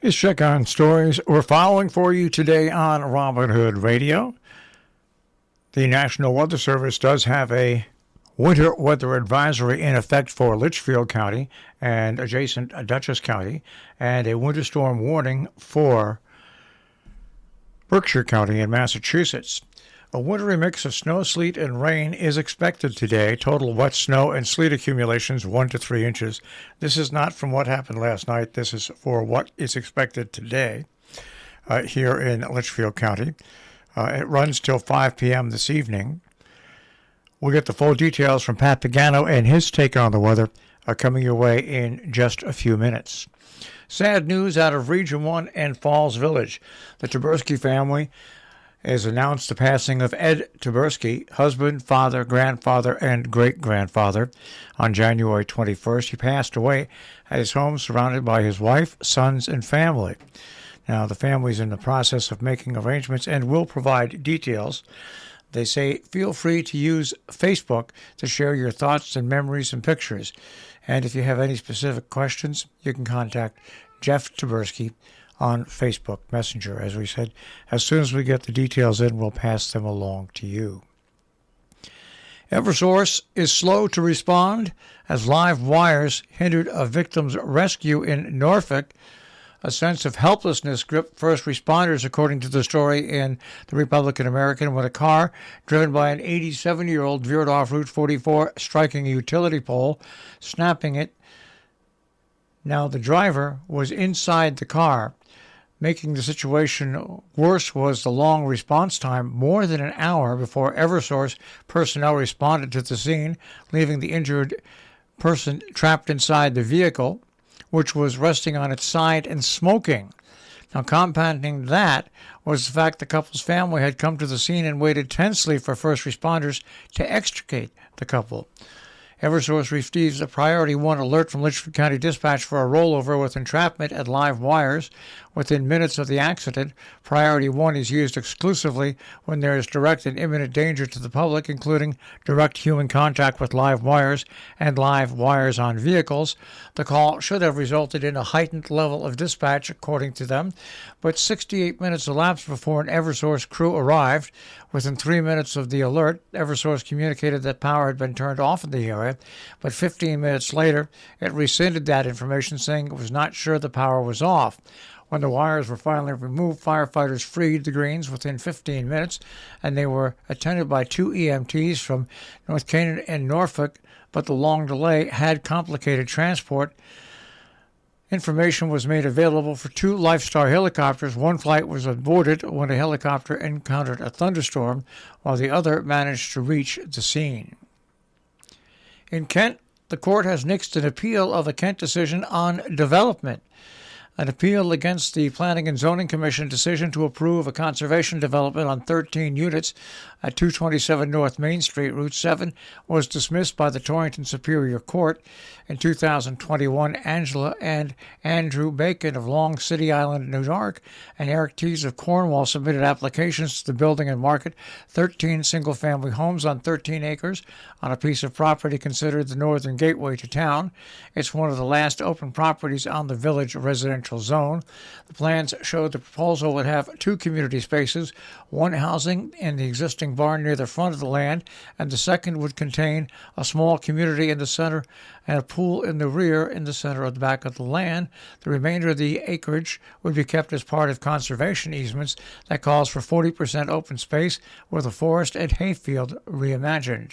Let's check on stories we're following for you today on Robin Hood Radio. The National Weather Service does have a winter weather advisory in effect for Litchfield County and adjacent Dutchess County, and a winter storm warning for Berkshire County in Massachusetts. A wintry mix of snow, sleet, and rain is expected today. Total wet snow and sleet accumulations 1 to 3 inches. This is not from what happened last night. This is for what is expected today here in Litchfield County. It runs till 5 p.m. this evening. We'll get the full details from Pat Pagano and his take on the weather coming your way in just a few minutes. Sad news out of Region 1 and Falls Village. The Taberski family has announced the passing of Ed Taberski, husband, father, grandfather, and great-grandfather, on January 21st. He passed away at his home surrounded by his wife, sons, and family. Now, the family's in the process of making arrangements and will provide details. They say, feel free to use Facebook to share your thoughts and memories and pictures. And if you have any specific questions, you can contact Jeff Taberski on Facebook Messenger. As we said, as soon as we get the details in, we'll pass them along to you. Eversource is slow to respond as live wires hindered a victim's rescue in Norfolk. A sense of helplessness gripped first responders, according to the story in the Republican American, when a car driven by an 87-year-old veered off Route 44, striking a utility pole, snapping it. Now, the driver was inside the car. Making the situation worse was the long response time, more than an hour before Eversource personnel responded to the scene, leaving the injured person trapped inside the vehicle, which was resting on its side and smoking. Now, compounding that was the fact the couple's family had come to the scene and waited tensely for first responders to extricate the couple. Eversource receives a Priority 1 alert from Litchfield County Dispatch for a rollover with entrapment at live wires. Within minutes of the accident, Priority 1 is used exclusively when there is direct and imminent danger to the public, including direct human contact with live wires and live wires on vehicles. The call should have resulted in a heightened level of dispatch, according to them, but 68 minutes elapsed before an Eversource crew arrived. Within 3 minutes of the alert, Eversource communicated that power had been turned off in the area, but 15 minutes later, it rescinded that information, saying it was not sure the power was off. When the wires were finally removed, firefighters freed the Greens within 15 minutes, and they were attended by 2 EMTs from North Canaan and Norfolk, but the long delay had complicated transport. Information was made available for 2 Lifestar helicopters. One flight was aborted when a helicopter encountered a thunderstorm, while the other managed to reach the scene. In Kent, the court has nixed an appeal of a Kent decision on development. An appeal against the Planning and Zoning Commission decision to approve a conservation development on 13 units at 227 North Main Street, Route 7, was dismissed by the Torrington Superior Court. In 2021, Angela and Andrew Bacon of Long City Island, New York, and Eric Tees of Cornwall submitted applications to the Building and Market 13 single-family homes on 13 acres on a piece of property considered the northern gateway to town. It's one of the last open properties on the village residential zone. The plans showed the proposal would have 2 community spaces, one housing in the existing barn near the front of the land, and the second would contain a small community in the center and a pool in the rear in the center of the back of the land. The remainder of the acreage would be kept as part of conservation easements that calls for 40% open space with a forest and hayfield reimagined.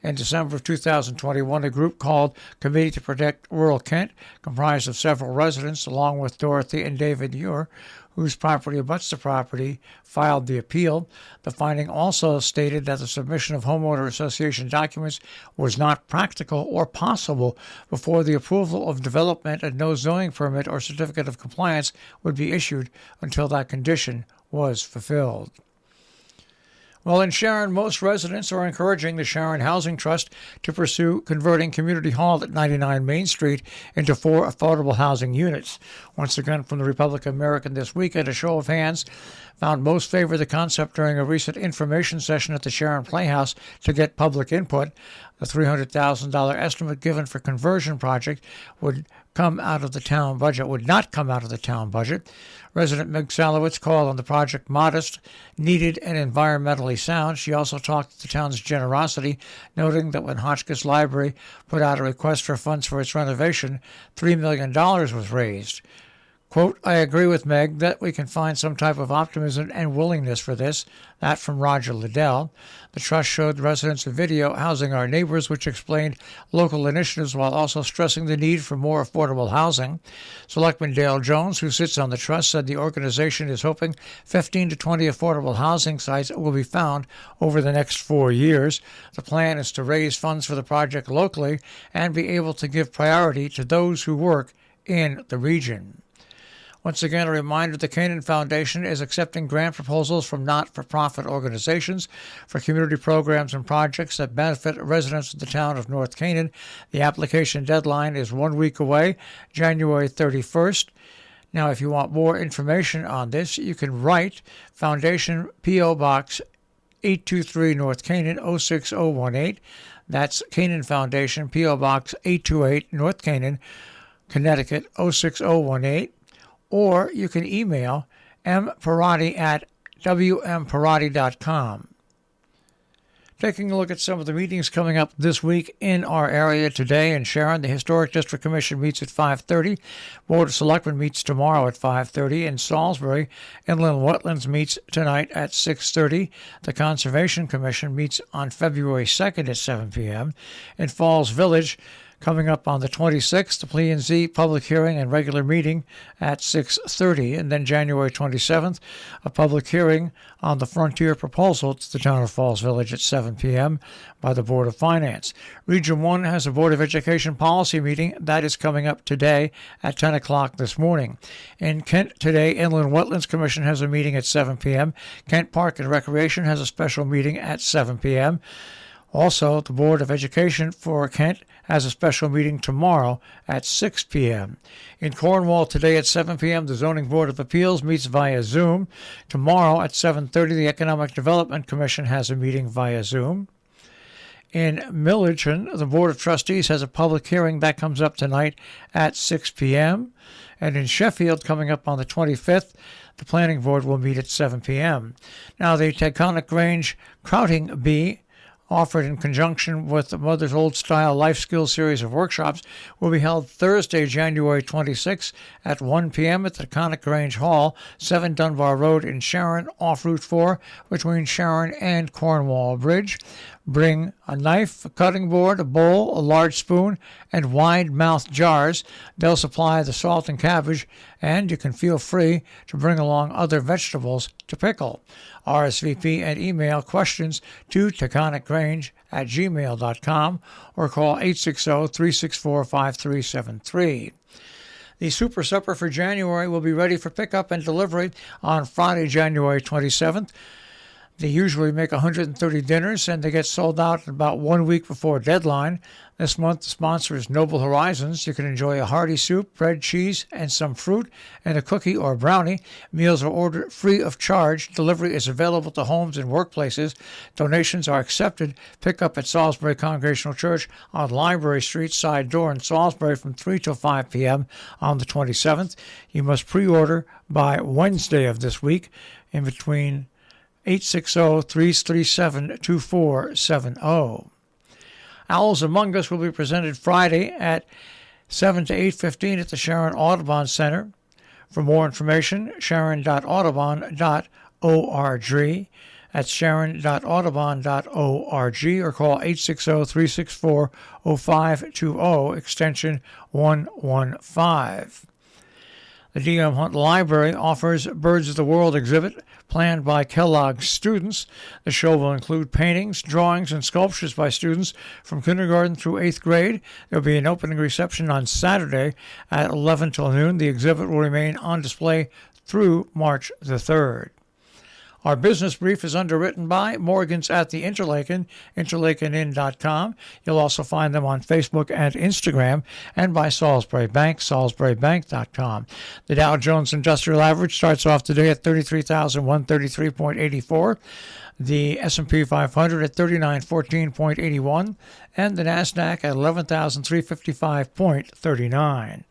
In December of 2021, a group called Committee to Protect Rural Kent, comprised of several residents, along with Dorothy and David Muir, whose property abuts the property, filed the appeal. The finding also stated that the submission of homeowner association documents was not practical or possible before the approval of development, and no zoning permit or certificate of compliance would be issued until that condition was fulfilled. Well, in Sharon, most residents are encouraging the Sharon Housing Trust to pursue converting Community Hall at 99 Main Street into 4 affordable housing units. Once again, from the Republican American this weekend, a show of hands found most favor the concept during a recent information session at the Sharon Playhouse to get public input. The $300,000 estimate given for conversion project would come out of the town budget, would not come out of the town budget. Resident Meg Salowitz called on the project modest, needed, and environmentally sound. She also talked to the town's generosity, noting that when Hotchkiss Library put out a request for funds for its renovation, $3 million was raised. Quote, I agree with Meg that we can find some type of optimism and willingness for this. That from Roger Liddell. The trust showed residents a video, Housing Our Neighbors, which explained local initiatives while also stressing the need for more affordable housing. Selectman Dale Jones, who sits on the trust, said the organization is hoping 15 to 20 affordable housing sites will be found over the next 4 years. The plan is to raise funds for the project locally and be able to give priority to those who work in the region. Once again, a reminder, the Canaan Foundation is accepting grant proposals from not-for-profit organizations for community programs and projects that benefit residents of the town of North Canaan. The application deadline is 1 week away, January 31st. Now, if you want more information on this, you can write Foundation P.O. Box 823 North Canaan 06018. That's Canaan Foundation P.O. Box 828 North Canaan, Connecticut 06018. Or you can email mparati@wmparati.com. Taking a look at some of the meetings coming up this week in our area today. In Sharon, the Historic District Commission meets at 5:30. Board of Selectmen meets tomorrow at 5:30. In Salisbury, Inland Wetlands meets tonight at 6:30. The Conservation Commission meets on February 2nd at 7 p.m. In Falls Village, coming up on the 26th, the P&Z public hearing and regular meeting at 6:30. And then January 27th, a public hearing on the Frontier proposal to the town of Falls Village at 7 p.m. by the Board of Finance. Region 1 has a Board of Education policy meeting. That is coming up today at 10 o'clock this morning. In Kent today, Inland Wetlands Commission has a meeting at 7 p.m. Kent Park and Recreation has a special meeting at 7 p.m. Also, the Board of Education for Kent has a special meeting tomorrow at 6 p.m. In Cornwall today at 7 p.m., the Zoning Board of Appeals meets via Zoom. Tomorrow at 7:30, the Economic Development Commission has a meeting via Zoom. In Millerton, the Board of Trustees has a public hearing that comes up tonight at 6 p.m. And in Sheffield, coming up on the 25th, the Planning Board will meet at 7 p.m. Now, the Taconic Grange Crowding Bee, offered in conjunction with the Mother's Old Style Life Skills series of workshops, will be held Thursday, January 26 at 1 p.m. at the Taconic Grange Hall, 7 Dunbar Road in Sharon, off Route 4 between Sharon and Cornwall Bridge. Bring a knife, a cutting board, a bowl, a large spoon, and wide-mouthed jars. They'll supply the salt and cabbage, and you can feel free to bring along other vegetables to pickle. RSVP and email questions to taconicgrange@gmail.com or call 860-364-5373. The Super Supper for January will be ready for pickup and delivery on Friday, January 27th. They usually make 130 dinners, and they get sold out about 1 week before deadline. This month, the sponsor is Noble Horizons. You can enjoy a hearty soup, bread, cheese, and some fruit, and a cookie or brownie. Meals are ordered free of charge. Delivery is available to homes and workplaces. Donations are accepted. Pick up at Salisbury Congregational Church on Library Street, side door in Salisbury from 3 till 5 p.m. on the 27th. You must pre-order by Wednesday of this week in between 860-337-2470. Owls Among Us will be presented Friday at 7 to 8:15 at the Sharon Audubon Center. For more information, sharon.audubon.org. That's sharon.audubon.org, or call 860-364-0520, extension 115. The D.M. Hunt Library offers Birds of the World exhibit planned by Kellogg students. The show will include paintings, drawings, and sculptures by students from kindergarten through 8th grade. There will be an opening reception on Saturday at 11 till noon. The exhibit will remain on display through March the 3rd. Our business brief is underwritten by Morgan's at the Interlaken, interlakenin.com. You'll also find them on Facebook and Instagram, and by Salisbury Bank, salisburybank.com. The Dow Jones Industrial Average starts off today at 33,133.84. The S&P 500 at 3914.81, and the NASDAQ at 11,355.39.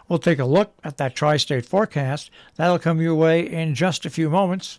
We'll take a look at that tri-state forecast. That'll come your way in just a few moments.